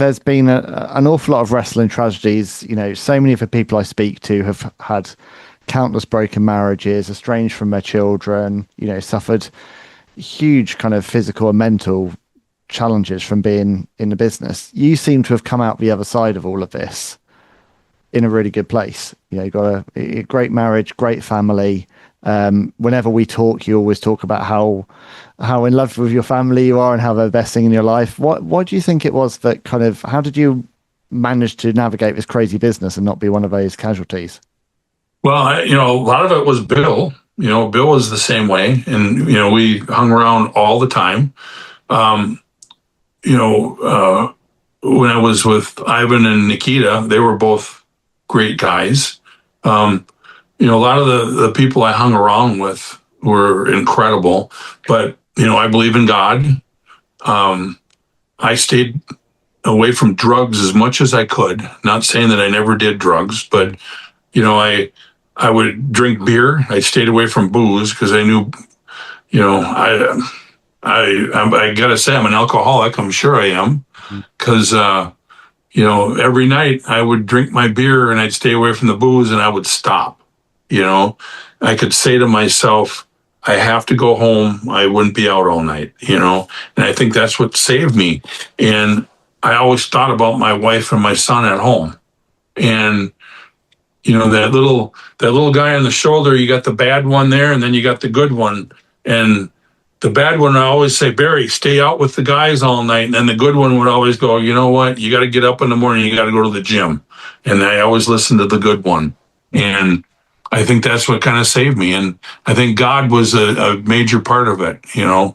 there's been an awful lot of wrestling tragedies. You know, so many of the people I speak to have had countless broken marriages, estranged from their children, you know, suffered huge kind of physical and mental challenges from being in the business. You seem to have come out the other side of all of this in a really good place. You know, you got a great marriage, great family. Whenever we talk, you always talk about how in love with your family you are and how they're the best thing in your life. What do you think it was that kind of, how did you manage to navigate this crazy business and not be one of those casualties? Well, you know, a lot of it was Bill. You know, Bill was the same way, and you know, we hung around all the time. Um, you know, when I was with Ivan and Nikita, they were both great guys. You know, a lot of the people I hung around with were incredible, but you know, I believe in God. I stayed away from drugs as much as I could. Not saying that I never did drugs, but you know, I would drink beer. I stayed away from booze because I knew, you know, I gotta say I'm an alcoholic. I'm sure I am because you know, every night I would drink my beer and I'd stay away from the booze and I would stop. You know, I could say to myself, I have to go home. I wouldn't be out all night, you know, and I think that's what saved me. And I always thought about my wife and my son at home. And, you know, that little guy on the shoulder, you got the bad one there and then you got the good one. And the bad one, I always say, Barry, stay out with the guys all night. And then the good one would always go, you know what? You got to get up in the morning. You got to go to the gym. And I always listen to the good one. And I think that's what kind of saved me. And I think God was a major part of it. You know,